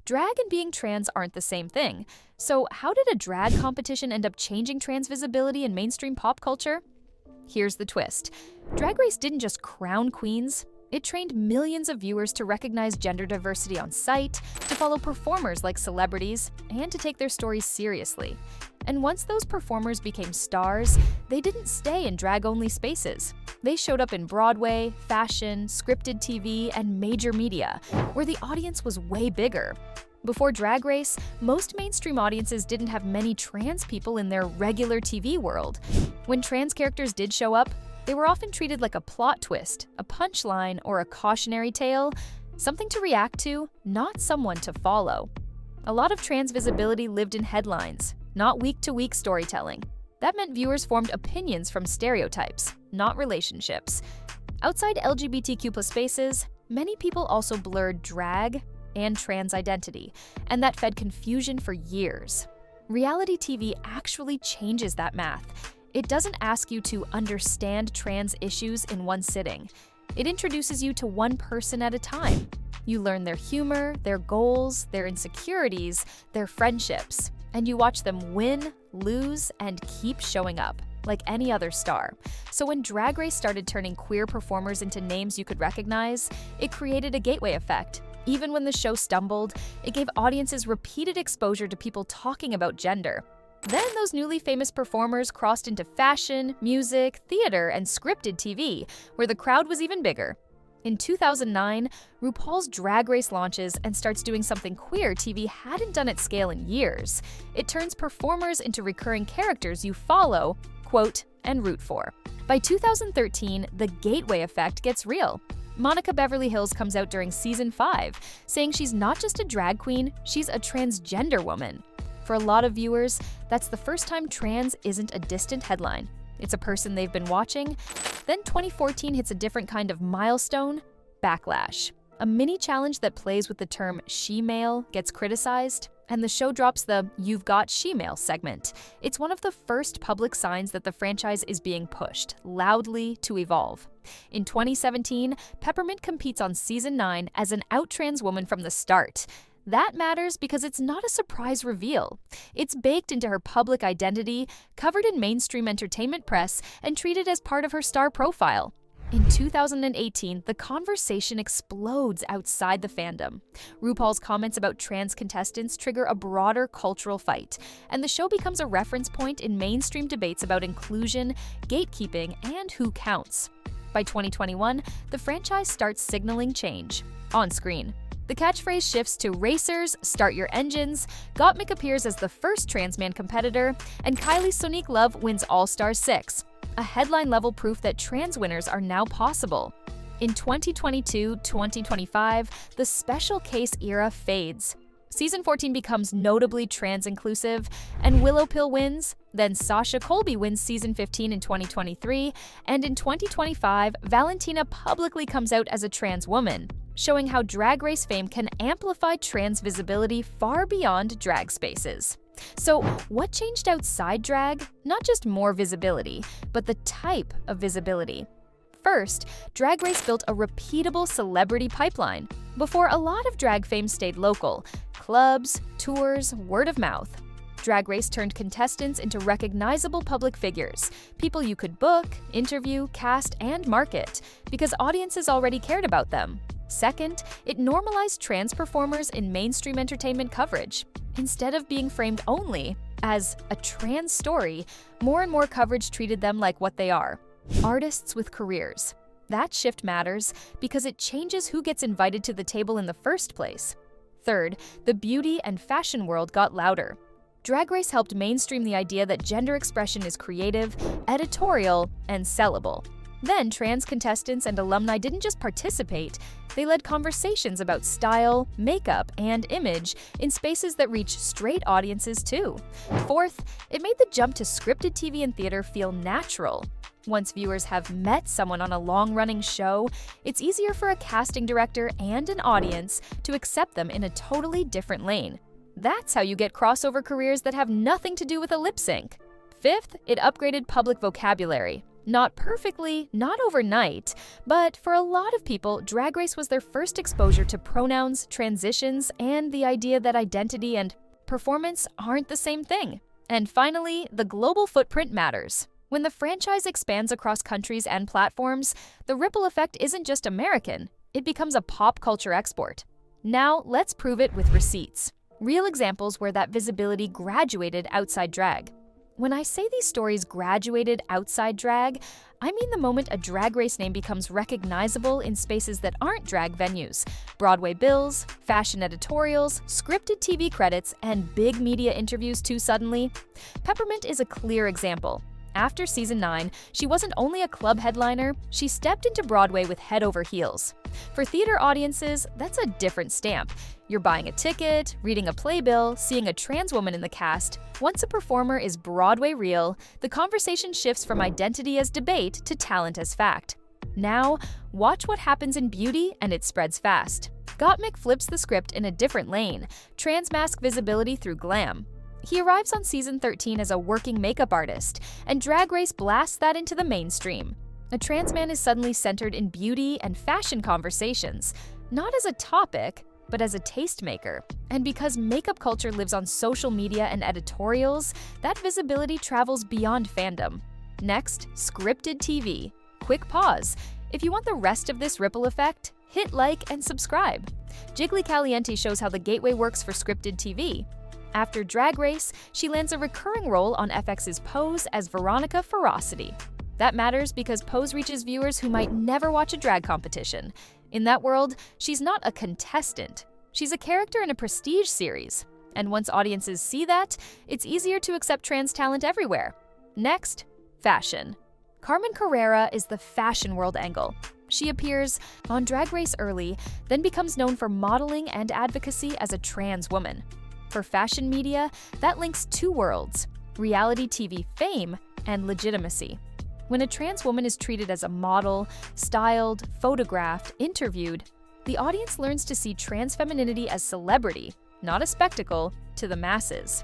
Drag and being trans aren't the same thing. So how did a drag competition end up changing trans visibility in mainstream pop culture? Here's the twist. Drag Race didn't just crown queens. It trained millions of viewers to recognize gender diversity on site, to follow performers like celebrities, and to take their stories seriously. And once those performers became stars, they didn't stay in drag-only spaces. They showed up in Broadway, fashion, scripted TV, and major media, where the audience was way bigger. Before Drag Race, most mainstream audiences didn't have many trans people in their regular TV world. When trans characters did show up, they were often treated like a plot twist, a punchline, or a cautionary tale, something to react to, not someone to follow. A lot of trans visibility lived in headlines, not week-to-week storytelling. That meant viewers formed opinions from stereotypes, not relationships. Outside LGBTQ+ spaces, many people also blurred drag and trans identity, and that fed confusion for years. Reality TV actually changes that math. It doesn't ask you to understand trans issues in one sitting. It introduces you to one person at a time. You learn their humor, their goals, their insecurities, their friendships, and you watch them win, lose, and keep showing up, like any other star. So when Drag Race started turning queer performers into names you could recognize, it created a gateway effect. Even when the show stumbled, it gave audiences repeated exposure to people talking about gender. Then those newly famous performers crossed into fashion, music, theater, and scripted TV, where the crowd was even bigger. In 2009, RuPaul's Drag Race launches and starts doing something queer TV hadn't done at scale in years. It turns performers into recurring characters you follow, quote, and root for. By 2013, the gateway effect gets real. Monica Beverly Hills comes out during season 5, saying she's not just a drag queen, she's a transgender woman. For a lot of viewers, that's the first time trans isn't a distant headline. It's a person they've been watching. Then 2014 hits a different kind of milestone, Backlash. A mini-challenge that plays with the term she-male gets criticized, and the show drops the "You've Got She-Male" segment. It's one of the first public signs that the franchise is being pushed, loudly, to evolve. In 2017, Peppermint competes on season 9 as an out trans woman from the start. That matters because it's not a surprise reveal. It's baked into her public identity, covered in mainstream entertainment press, and treated as part of her star profile. In 2018, the conversation explodes outside the fandom. RuPaul's comments about trans contestants trigger a broader cultural fight, and the show becomes a reference point in mainstream debates about inclusion, gatekeeping, and who counts. By 2021, the franchise starts signaling change on screen. The catchphrase shifts to "Racers, start your engines," Gottmik appears as the first trans man competitor, and Kylie Sonique Love wins All-Stars 6, a headline-level proof that trans winners are now possible. In 2022-2025, the special case era fades. Season 14 becomes notably trans-inclusive, and Willowpill wins, then Sasha Colby wins Season 15 in 2023, and in 2025, Valentina publicly comes out as a trans woman, showing how Drag Race fame can amplify trans visibility far beyond drag spaces. So, what changed outside drag? Not just more visibility, but the type of visibility. First, Drag Race built a repeatable celebrity pipeline. Before, a lot of drag fame stayed local: clubs, tours, word of mouth. Drag Race turned contestants into recognizable public figures, people you could book, interview, cast, and market, because audiences already cared about them. Second, it normalized trans performers in mainstream entertainment coverage. Instead of being framed only as a trans story, more and more coverage treated them like what they are: artists with careers. That shift matters because it changes who gets invited to the table in the first place. Third, the beauty and fashion world got louder. Drag Race helped mainstream the idea that gender expression is creative, editorial, and sellable. Then trans contestants and alumni didn't just participate, they led conversations about style, makeup, and image in spaces that reach straight audiences too. Fourth, it made the jump to scripted TV and theater feel natural. Once viewers have met someone on a long-running show, it's easier for a casting director and an audience to accept them in a totally different lane. That's how you get crossover careers that have nothing to do with a lip sync. Fifth, it upgraded public vocabulary. Not perfectly, not overnight, but for a lot of people, Drag Race was their first exposure to pronouns, transitions, and the idea that identity and performance aren't the same thing. And finally, the global footprint matters. When the franchise expands across countries and platforms, the ripple effect isn't just American, it becomes a pop culture export. Now, let's prove it with receipts. Real examples where that visibility graduated outside drag. When I say these stories graduated outside drag, I mean the moment a Drag Race name becomes recognizable in spaces that aren't drag venues. Broadway bills, fashion editorials, scripted TV credits, and big media interviews too suddenly. Peppermint is a clear example. After season 9, she wasn't only a club headliner, she stepped into Broadway with head over heels. For theater audiences, that's a different stamp. You're buying a ticket, reading a playbill, seeing a trans woman in the cast. Once a performer is Broadway real, the conversation shifts from identity as debate to talent as fact. Now, watch what happens in beauty and it spreads fast. Gottmik flips the script in a different lane, trans mask visibility through glam. He arrives on season 13 as a working makeup artist, and Drag Race blasts that into the mainstream. A trans man is suddenly centered in beauty and fashion conversations, not as a topic, but as a tastemaker. And because makeup culture lives on social media and editorials, that visibility travels beyond fandom. Next, scripted TV. Quick pause. If you want the rest of this ripple effect, hit like and subscribe. Jiggly Caliente shows how the gateway works for scripted TV. After Drag Race, she lands a recurring role on FX's Pose as Veronica Ferocity. That matters because Pose reaches viewers who might never watch a drag competition. In that world, she's not a contestant. She's a character in a prestige series. And once audiences see that, it's easier to accept trans talent everywhere. Next, fashion. Carmen Carrera is the fashion world angle. She appears on Drag Race early, then becomes known for modeling and advocacy as a trans woman. For fashion media, that links two worlds: reality TV fame and legitimacy. When a trans woman is treated as a model, styled, photographed, interviewed, the audience learns to see trans femininity as celebrity, not a spectacle, to the masses.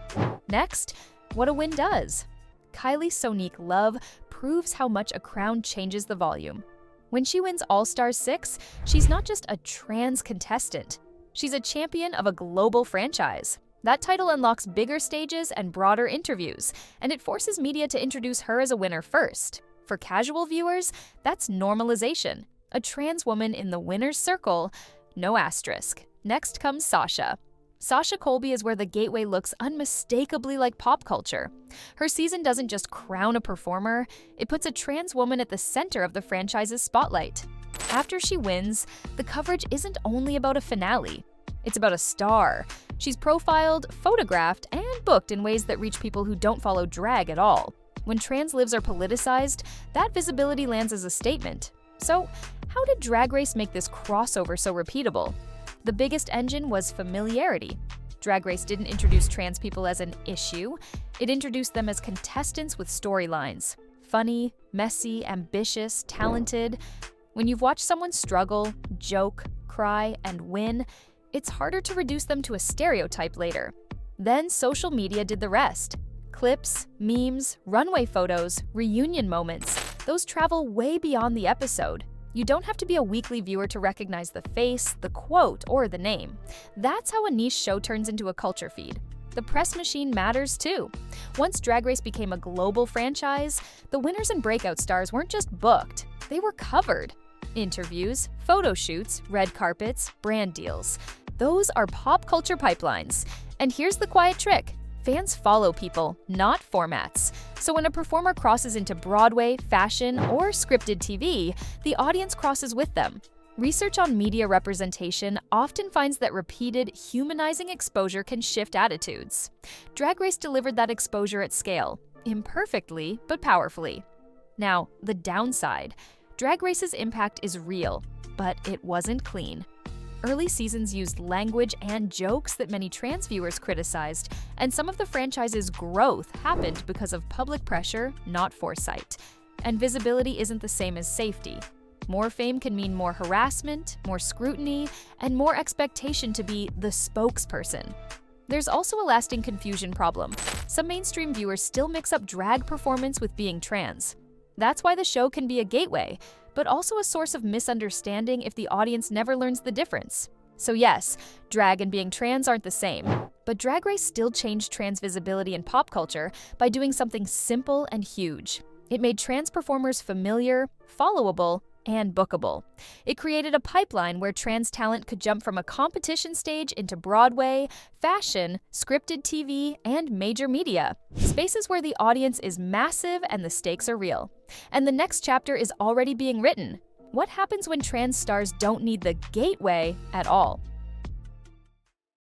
Next, what a win does. Kylie Sonique Love proves how much a crown changes the volume. When she wins All-Stars 6, she's not just a trans contestant. She's a champion of a global franchise. That title unlocks bigger stages and broader interviews, and it forces media to introduce her as a winner first. For casual viewers, that's normalization. A trans woman in the winner's circle, no asterisk. Next comes Sasha. Sasha Colby is where the gateway looks unmistakably like pop culture. Her season doesn't just crown a performer, it puts a trans woman at the center of the franchise's spotlight. After she wins, the coverage isn't only about a finale. It's about a star. She's profiled, photographed, and booked in ways that reach people who don't follow drag at all. When trans lives are politicized, that visibility lands as a statement. So, how did Drag Race make this crossover so repeatable? The biggest engine was familiarity. Drag Race didn't introduce trans people as an issue. It introduced them as contestants with storylines. Funny, messy, ambitious, talented. When you've watched someone struggle, joke, cry, and win, it's harder to reduce them to a stereotype later. Then social media did the rest. Clips, memes, runway photos, reunion moments, those travel way beyond the episode. You don't have to be a weekly viewer to recognize the face, the quote, or the name. That's how a niche show turns into a culture feed. The press machine matters too. Once Drag Race became a global franchise, the winners and breakout stars weren't just booked, they were covered. Interviews, photo shoots, red carpets, brand deals. Those are pop culture pipelines. And here's the quiet trick. Fans follow people, not formats. So when a performer crosses into Broadway, fashion, or scripted TV, the audience crosses with them. Research on media representation often finds that repeated, humanizing exposure can shift attitudes. Drag Race delivered that exposure at scale, imperfectly but powerfully. Now, the downside. Drag Race's impact is real, but it wasn't clean. Early seasons used language and jokes that many trans viewers criticized, and some of the franchise's growth happened because of public pressure, not foresight. And visibility isn't the same as safety. More fame can mean more harassment, more scrutiny, and more expectation to be the spokesperson. There's also a lasting confusion problem. Some mainstream viewers still mix up drag performance with being trans. That's why the show can be a gateway, but also a source of misunderstanding if the audience never learns the difference. So yes, drag and being trans aren't the same, but Drag Race still changed trans visibility in pop culture by doing something simple and huge. It made trans performers familiar, followable, and bookable. It created a pipeline where trans talent could jump from a competition stage into Broadway, fashion, scripted TV, and major media. Spaces where the audience is massive and the stakes are real. And the next chapter is already being written. What happens when trans stars don't need the gateway at all?